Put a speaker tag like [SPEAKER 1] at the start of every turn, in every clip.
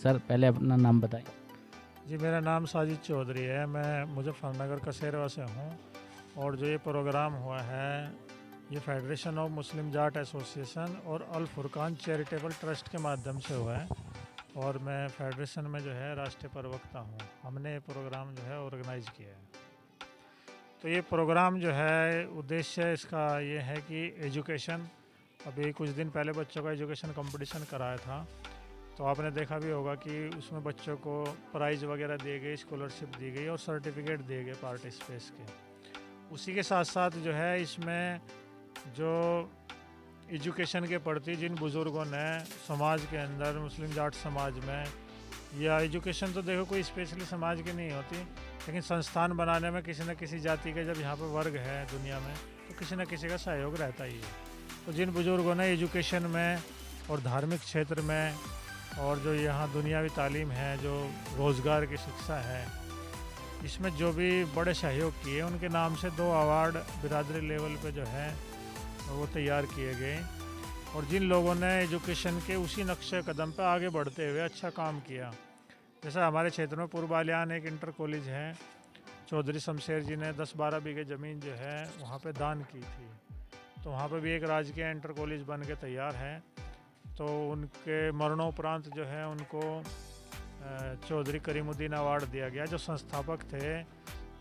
[SPEAKER 1] Sir पहले अपना नाम बताएं।
[SPEAKER 2] जी, मेरा नाम साजिद चौधरी है। मैं मुजफ्फरनगर कसेरवा से हूँ। और जो ये प्रोग्राम हुआ है, ये federation of Muslim Jat association और अल फुरकान चैरिटेबल ट्रस्ट के माध्यम से हुआ है। और मैं फेडरेशन में जो है राष्ट्रीय प्रवक्ता हूँ। हमने ये प्रोग्राम जो है ऑर्गेनाइज किया है। तो ये प्रोग्राम जो है, उद्देश्य इसका ये है कि एजुकेशन, अभी कुछ दिन पहले बच्चों का एजुकेशन कंपटीशन कराया था, तो आपने देखा भी होगा कि उसमें बच्चों को प्राइज़ वगैरह दिए गए, स्कॉलरशिप दी गई और सर्टिफिकेट दिए गए पार्टिसिपेट्स के। उसी के साथ साथ जो है, इसमें जो एजुकेशन के प्रति जिन बुज़ुर्गों ने समाज के अंदर, मुस्लिम जाट समाज में, या एजुकेशन तो देखो कोई स्पेशली समाज की नहीं होती, लेकिन संस्थान बनाने में किसी न किसी जाति के जब यहाँ पर वर्ग है दुनिया में, तो किसी न किसी का सहयोग रहता ही है। तो जिन बुज़ुर्गों ने एजुकेशन में और धार्मिक क्षेत्र में, और जो यहाँ दुनियावी तालीम है, जो रोज़गार की शिक्षा है, इसमें जो भी बड़े सहयोग किए, उनके नाम से 2 अवार्ड बिरादरी लेवल पे जो है वो तैयार किए गए। और जिन लोगों ने एजुकेशन के उसी नक्शे कदम पर आगे बढ़ते हुए अच्छा काम किया, जैसे हमारे क्षेत्र में पूर्वालियान एक इंटर कॉलेज है, चौधरी शमशेर जी ने 10-12 बीघे ज़मीन जो है वहाँ पे दान की थी, तो वहाँ पे भी एक राजकीय इंटर कॉलेज बन के तैयार है। तो उनके मरणोपरांत जो है उनको चौधरी करीमुद्दीन अवार्ड दिया गया, जो संस्थापक थे।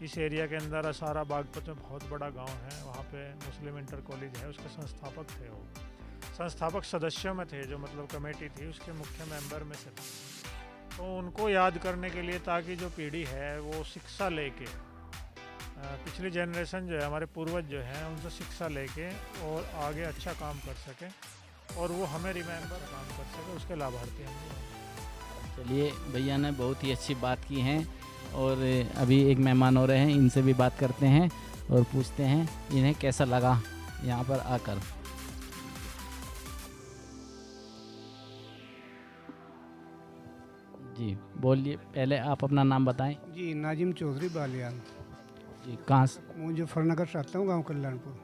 [SPEAKER 2] इस एरिया के अंदर असारा बागपत में बहुत बड़ा गांव है, वहाँ पे मुस्लिम इंटर कॉलेज है, उसके संस्थापक थे। वो संस्थापक सदस्यों में थे, जो मतलब कमेटी थी उसके मुख्य मेंबर में से थे। तो उनको याद करने के लिए, ताकि जो पीढ़ी है वो शिक्षा लेके, पिछली जनरेशन जो है, हमारे पूर्वज जो हैं, उनसे शिक्षा लेके और आगे अच्छा काम कर सके, और वो हमें रिमेंबर काम कर सके, उसके लाभार्थी हम लोग हैं।
[SPEAKER 1] चलिए, भैया ने बहुत ही अच्छी बात की है। और अभी एक मेहमान हो रहे हैं, इनसे भी बात करते हैं और पूछते हैं इन्हें कैसा लगा यहाँ पर आकर। जी बोलिए, पहले आप अपना नाम बताएं।
[SPEAKER 3] जी, नाजिम चौधरी बालियान।
[SPEAKER 1] जी, कहाँ से?
[SPEAKER 3] मुजफ्फरनगर से आता हूँ, गाँव कल्याणपुर।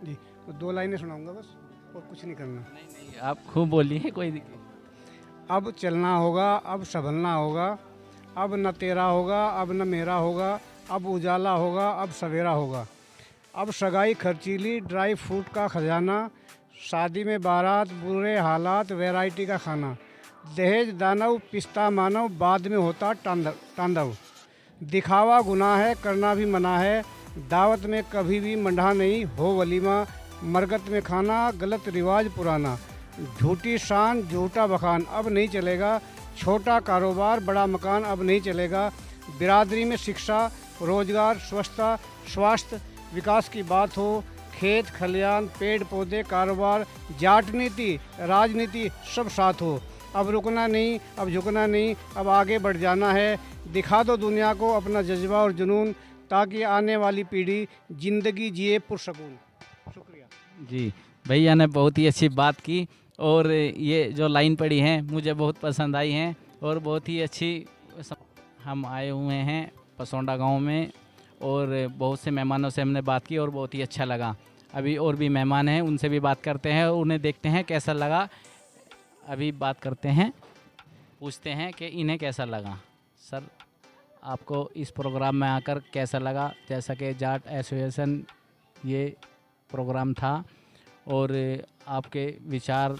[SPEAKER 3] जी, तो 2 लाइनें सुनाऊंगा बस, और कुछ नहीं करना।
[SPEAKER 1] नहीं, आप खूब बोलिए, कोई दिक्कत।
[SPEAKER 3] अब चलना होगा, अब संभलना होगा, अब न तेरा होगा, अब न मेरा होगा, अब उजाला होगा, अब सवेरा होगा। अब सगाई खर्चीली, ड्राई फ्रूट का खजाना, शादी में बारात, बुरे हालात, वैरायटी का खाना, दहेज दानव, पिस्ता मानव, बाद में होता तांडव। दिखावा गुनाह है, करना भी मना है, दावत में कभी भी मंडा नहीं, हो वलीमा मरगत में खाना, गलत रिवाज पुराना। झूठी शान, झूठा बखान अब नहीं चलेगा, छोटा कारोबार, बड़ा मकान अब नहीं चलेगा। बिरादरी में शिक्षा, रोजगार, स्वच्छता, स्वास्थ्य, विकास की बात हो, खेत खलियान, पेड़ पौधे, कारोबार, जाट नीति, राजनीति सब साथ हो। अब रुकना नहीं, अब झुकना नहीं, अब आगे बढ़ जाना है। दिखा दो दुनिया को अपना जज्बा और जुनून, ताकि आने वाली पीढ़ी ज़िंदगी जिए पुरसकून। शुक्रिया।
[SPEAKER 1] जी, भैया ने बहुत ही अच्छी बात की, और ये जो लाइन पड़ी हैं मुझे बहुत पसंद आई हैं, और बहुत ही अच्छी। हम आए हुए हैं पसौंडा गांव में, और बहुत से मेहमानों से हमने बात की और बहुत ही अच्छा लगा। अभी और भी मेहमान हैं, उनसे भी बात करते हैं, उन्हें देखते हैं कैसा लगा। अभी बात करते हैं, पूछते हैं कि इन्हें कैसा लगा। सर, आपको इस प्रोग्राम में आकर कैसा लगा? जैसा कि जाट एसोसिएशन ये प्रोग्राम था, और आपके विचार,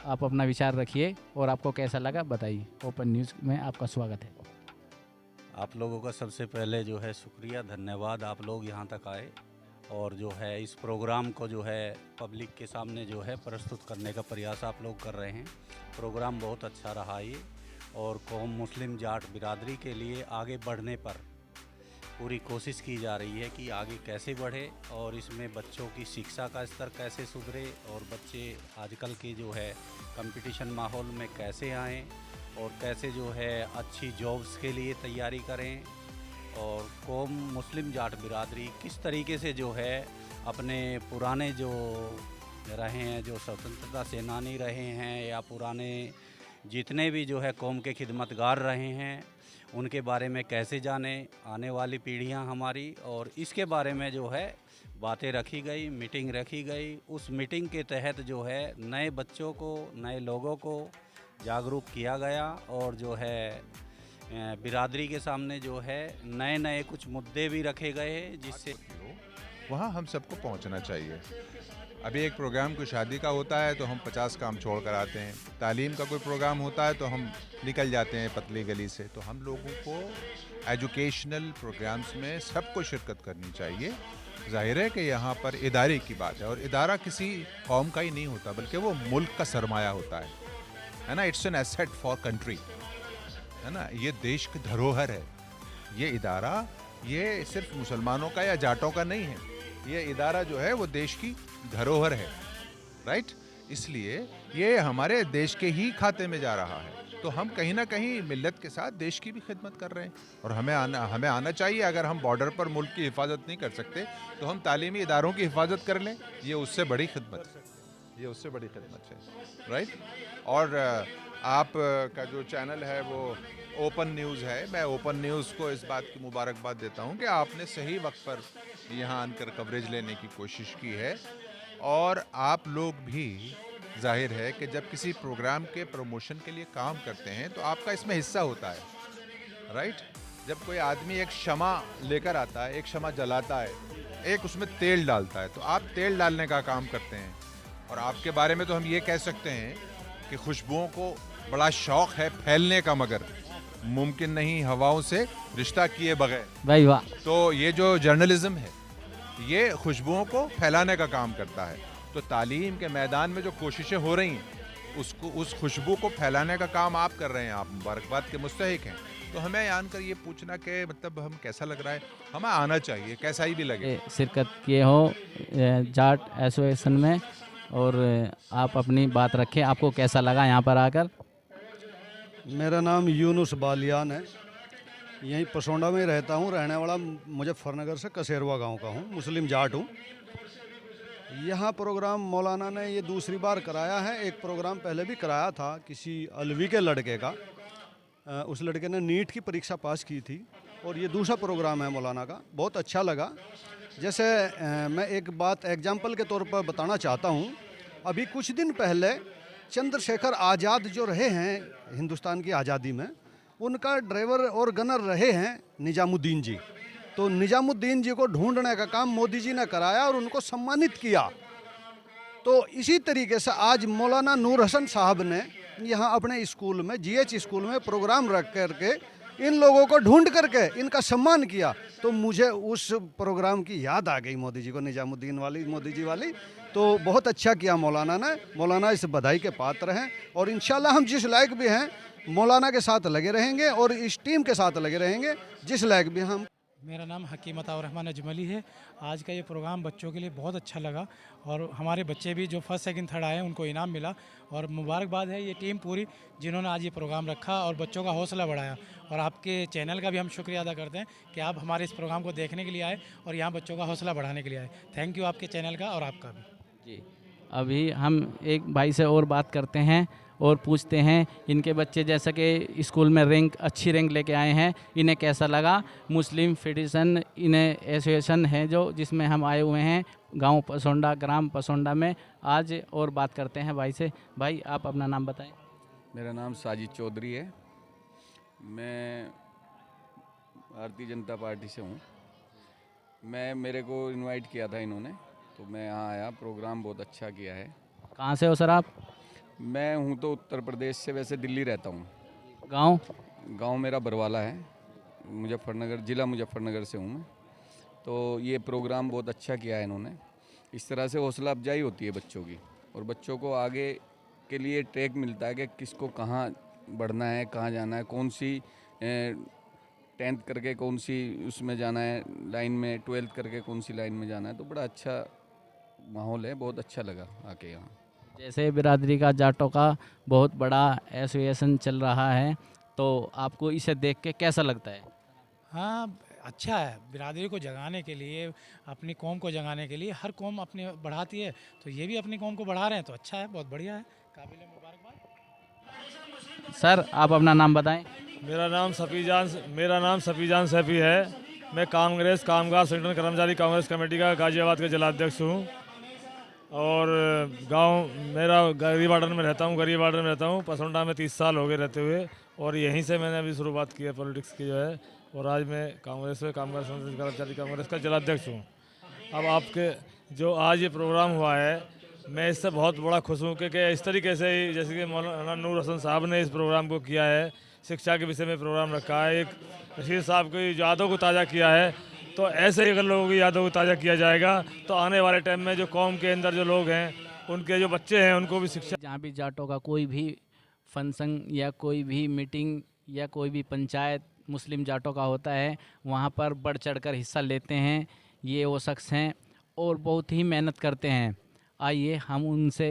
[SPEAKER 1] आप अपना विचार रखिए, और आपको कैसा लगा बताइए। ओपन न्यूज़ में आपका स्वागत है।
[SPEAKER 4] आप लोगों का सबसे पहले जो है शुक्रिया, धन्यवाद। आप लोग यहाँ तक आए और जो है इस प्रोग्राम को जो है पब्लिक के सामने जो है प्रस्तुत करने का प्रयास आप लोग कर रहे हैं। प्रोग्राम बहुत अच्छा रहा ये, और कौम मुस्लिम जाट बिरादरी के लिए आगे बढ़ने पर पूरी कोशिश की जा रही है कि आगे कैसे बढ़े, और इसमें बच्चों की शिक्षा का स्तर कैसे सुधरे, और बच्चे आजकल के जो है कंपटीशन माहौल में कैसे आएँ, और कैसे जो है अच्छी जॉब्स के लिए तैयारी करें, और कौम मुस्लिम जाट बिरादरी किस तरीके से जो है अपने पुराने जो रहे हैं, जो स्वतंत्रता सेनानी रहे हैं, या पुराने जितने भी जो है कौम के खिदमतगार रहे हैं, उनके बारे में कैसे जाने आने वाली पीढ़ियां हमारी। और इसके बारे में जो है बातें रखी गई, मीटिंग रखी गई। उस मीटिंग के तहत जो है नए बच्चों को, नए लोगों को जागरूक किया गया और जो है बिरादरी के सामने जो है नए नए कुछ मुद्दे भी रखे गए जिससे
[SPEAKER 5] वहाँ हम सबको पहुँचना चाहिए। अभी एक प्रोग्राम कोई शादी का होता है तो हम 50 काम छोड़ कर आते हैं, तालीम का कोई प्रोग्राम होता है तो हम निकल जाते हैं पतली गली से। तो हम लोगों को एजुकेशनल प्रोग्राम्स में सबको शिरकत करनी चाहिए। जाहिर है कि यहाँ पर इदारे की बात है और इदारा किसी कौम का ही नहीं होता बल्कि वो मुल्क का सरमाया होता है ना। It's an asset for country, है ना। ये देश की धरोहर है। ये इदारा ये सिर्फ मुसलमानों का या जाटों का नहीं है, ये इदारा जो है वो देश की धरोहर है, राइट। इसलिए ये हमारे देश के ही खाते में जा रहा है। तो हम कहीं ना कहीं मिल्लत के साथ देश की भी खिदमत कर रहे हैं और हमें आना चाहिए। अगर हम बॉर्डर पर मुल्क की हिफाजत नहीं कर सकते तो हम तालीमी इदारों की हिफाजत कर लें। ये उससे बड़ी खिदमत है, ये उससे बड़ी खिदमत है, राइट। और आप का जो चैनल है वो ओपन न्यूज़ है। मैं ओपन न्यूज़ को इस बात की मुबारकबाद देता हूँ कि आपने सही वक्त पर यहाँ आकर कवरेज लेने की कोशिश की है। और आप लोग भी जाहिर है कि जब किसी प्रोग्राम के प्रमोशन के लिए काम करते हैं तो आपका इसमें हिस्सा होता है, राइट। जब कोई आदमी एक शमा लेकर आता है, एक शमा जलाता है, एक उसमें तेल डालता है, तो आप तेल डालने का काम करते हैं। और आपके बारे में तो हम ये कह सकते हैं कि खुशबुओं को बड़ा शौक़ है फैलने का, मगर मुमकिन नहीं हवाओं से रिश्ता किए बगैर।
[SPEAKER 1] भाई वाह।
[SPEAKER 5] तो ये जो जर्नलिज्म है ये खुशबुओं को फैलाने का काम करता है। तो तालीम के मैदान में जो कोशिशें हो रही हैं उसको, उस खुशबू को फैलाने का काम आप कर रहे हैं। आप मुबारकबाद के मुस्तहिक हैं। तो हमें जानकर ये पूछना कि मतलब हम कैसा लग रहा है, हमें आना चाहिए कैसा ही भी लगे।
[SPEAKER 1] शिरकत किए हो जाट एसोसिएशन में और आप अपनी बात रखें, आपको कैसा लगा यहाँ पर आकर?
[SPEAKER 6] मेरा नाम यूनुस बालियान है, यहीं पसोंडा में ही रहता हूँ। रहने वाला मुजफ्फरनगर से कसेरवा गांव का हूँ, मुस्लिम जाट हूँ। यहाँ प्रोग्राम मौलाना ने ये दूसरी बार कराया है। एक प्रोग्राम पहले भी कराया था किसी अलवी के लड़के का, उस लड़के ने नीट की परीक्षा पास की थी। और ये दूसरा प्रोग्राम है मौलाना का, बहुत अच्छा लगा। जैसे मैं एक बात एग्जाम्पल के तौर पर बताना चाहता हूँ। अभी कुछ दिन पहले चंद्रशेखर आज़ाद जो रहे हैं हिंदुस्तान की आज़ादी में, उनका ड्राइवर और गनर रहे हैं निजामुद्दीन जी। तो निजामुद्दीन जी को ढूंढने का काम मोदी जी ने कराया और उनको सम्मानित किया। तो इसी तरीके से आज मौलाना नूर हसन साहब ने यहाँ अपने स्कूल में, GH स्कूल में प्रोग्राम रख करके इन लोगों को ढूंढ करके इनका सम्मान किया। तो मुझे उस प्रोग्राम की याद आ गई मोदी जी को, निजामुद्दीन वाली, मोदी जी वाली। तो बहुत अच्छा किया मौलाना ने। मौलाना इस बधाई के पात्र हैं और इंशाल्लाह हम जिस लायक भी हैं मौलाना के साथ लगे रहेंगे और इस टीम के साथ लगे रहेंगे जिस लायक भी हम।
[SPEAKER 7] मेरा नाम हकीम अताउर रहमान अजमली है। आज का ये प्रोग्राम बच्चों के लिए बहुत अच्छा लगा और हमारे बच्चे भी जो फर्स्ट सेकंड थर्ड आए उनको इनाम मिला। और मुबारकबाद है ये टीम पूरी जिन्होंने आज ये प्रोग्राम रखा और बच्चों का हौसला बढ़ाया। और आपके चैनल का भी हम शुक्रिया अदा करते हैं कि आप हमारे इस प्रोग्राम को देखने के लिए आए और यहाँ बच्चों का हौसला बढ़ाने के लिए आए। थैंक यू आपके चैनल का और आपका भी।
[SPEAKER 1] जी, अभी हम एक भाई से और बात करते हैं और पूछते हैं इनके बच्चे जैसा कि स्कूल में अच्छी रैंक लेके आए हैं, इन्हें कैसा लगा। मुस्लिम फेडरेशन इन्हें एसोसिएशन है जो जिसमें हम आए हुए हैं गांव पसोंडा, ग्राम पसोंडा में आज। और बात करते हैं भाई से। भाई आप अपना नाम बताएं।
[SPEAKER 8] मेरा नाम साजिद चौधरी है, मैं भारतीय जनता पार्टी से हूँ। मेरे को इनवाइट किया था इन्होंने तो मैं यहाँ आया। प्रोग्राम बहुत अच्छा किया है।
[SPEAKER 1] कहाँ से हो सर आप?
[SPEAKER 8] मैं हूँ तो उत्तर प्रदेश से, वैसे दिल्ली रहता हूँ।
[SPEAKER 1] गांव
[SPEAKER 8] मेरा बरवाला है, मुजफ्फरनगर, ज़िला मुजफ्फरनगर से हूँ मैं। तो ये प्रोग्राम बहुत अच्छा किया है इन्होंने। इस तरह से हौसला अफजाई होती है बच्चों की और बच्चों को आगे के लिए ट्रैक मिलता है कि किसको कहाँ बढ़ना है, कहाँ जाना है, कौन सी 10th करके कौन सी उसमें जाना है लाइन में, 12th करके कौन सी लाइन में जाना है। तो बड़ा अच्छा माहौल है, बहुत अच्छा लगा आके यहाँ।
[SPEAKER 1] जैसे बिरादरी का जाटों का बहुत बड़ा एसोसिएशन चल रहा है तो आपको इसे देख के कैसा लगता है?
[SPEAKER 7] हाँ, अच्छा है। बिरादरी को जगाने के लिए, अपनी कौम को जगाने के लिए हर कौम अपनी बढ़ाती है, तो ये भी अपनी कौम को बढ़ा रहे हैं तो अच्छा है, बहुत बढ़िया है, काबिल मुबारकबाद।
[SPEAKER 1] सर आप अपना नाम बताएं।
[SPEAKER 2] मेरा नाम सफीजान सैफी है। मैं कांग्रेस कामगार संगठन कर्मचारी कांग्रेस कमेटी का गाजियाबाद का जिलाध्यक्ष हूँ। और गांव मेरा गरीब वार्डन में रहता हूँ। पसौंडा में 30 साल हो गए रहते हुए, और यहीं से मैंने अभी शुरुआत की है पॉलिटिक्स की जो है। और आज मैं कांग्रेस कर्मचारी कांग्रेस का जिलाध्यक्ष हूँ। अब आपके जो आज ये प्रोग्राम हुआ है, मैं इससे बहुत बड़ा खुश हूँ कि इस तरीके से ही जैसे कि मौलाना नूर हसन साहब ने इस प्रोग्राम को किया है, शिक्षा के विषय में प्रोग्राम रखा है, एक रशीद साहब की यादों को ताज़ा किया है। तो ऐसे ही अगर लोगों की यादों को ताज़ा किया जाएगा तो आने वाले टाइम में जो कौम के अंदर जो लोग हैं, उनके जो बच्चे हैं, उनको भी शिक्षा।
[SPEAKER 1] जहाँ भी जाटों का कोई भी फंक्शन या कोई भी मीटिंग या कोई भी पंचायत मुस्लिम जाटों का होता है, वहाँ पर बढ़ चढ़कर हिस्सा लेते हैं। ये वो शख्स हैं और बहुत ही मेहनत करते हैं। आइए हम उनसे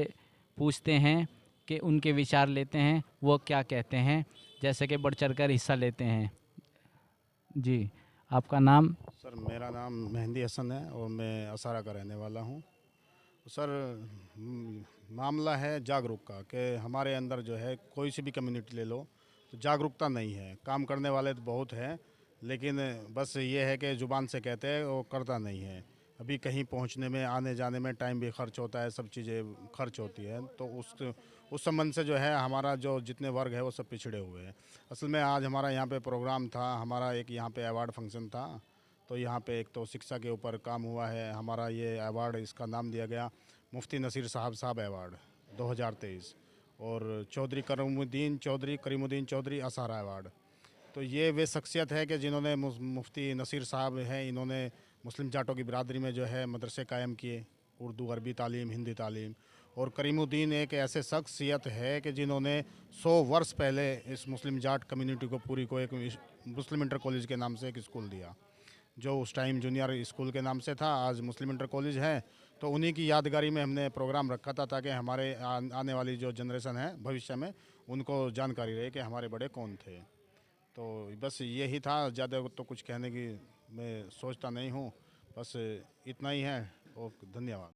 [SPEAKER 1] पूछते हैं कि उनके विचार लेते हैं, वो क्या कहते हैं, जैसे कि बढ़ चढ़कर हिस्सा लेते हैं। जी, आपका नाम?
[SPEAKER 9] सर, मेरा नाम मेहंदी हसन है और मैं असारा का रहने वाला हूँ। सर, मामला है जागरूक का कि हमारे अंदर जो है कोई सी भी कम्युनिटी ले लो तो जागरूकता नहीं है। काम करने वाले तो बहुत हैं, लेकिन बस ये है कि ज़ुबान से कहते हैं, वो करता नहीं है। अभी कहीं पहुंचने में, आने जाने में टाइम भी खर्च होता है, सब चीज़ें खर्च होती है। तो उस संबंध से जो है हमारा जो जितने वर्ग है वो सब पिछड़े हुए हैं। असल में आज हमारा यहाँ पे प्रोग्राम था, हमारा एक यहाँ पे अवार्ड फंक्शन था। तो यहाँ पे एक तो शिक्षा के ऊपर काम हुआ है। हमारा ये अवार्ड, इसका नाम दिया गया मुफ्ती नसीर साहब अवार्ड 2023 और चौधरी करीमुद्दीन चौधरी असारा अवार्ड। तो ये वे शख्सियत है कि जिन्होंने मुफ्ती नसीर साहब हैं, इन्होंने मुस्लिम जाटों की बिरादरी में जो है मदरसे कायम किए, उर्दू अरबी तालीम, हिंदी तालीम। और करीमुद्दीन एक ऐसे शख्सियत है कि जिन्होंने 100 वर्ष पहले इस मुस्लिम जाट कम्युनिटी को पूरी को एक मुस्लिम इंटर कॉलेज के नाम से एक स्कूल दिया, जो उस टाइम जूनियर स्कूल के नाम से था, आज मुस्लिम इंटर कॉलेज है। तो उन्हीं की यादगारी में हमने प्रोग्राम रखा था ताकि हमारे आने वाली जो जनरेशन है भविष्य में उनको जानकारी रहे कि हमारे बड़े कौन थे। तो बस यही था, ज़्यादा तो कुछ कहने की मैं सोचता नहीं हूँ, बस इतना ही है और धन्यवाद।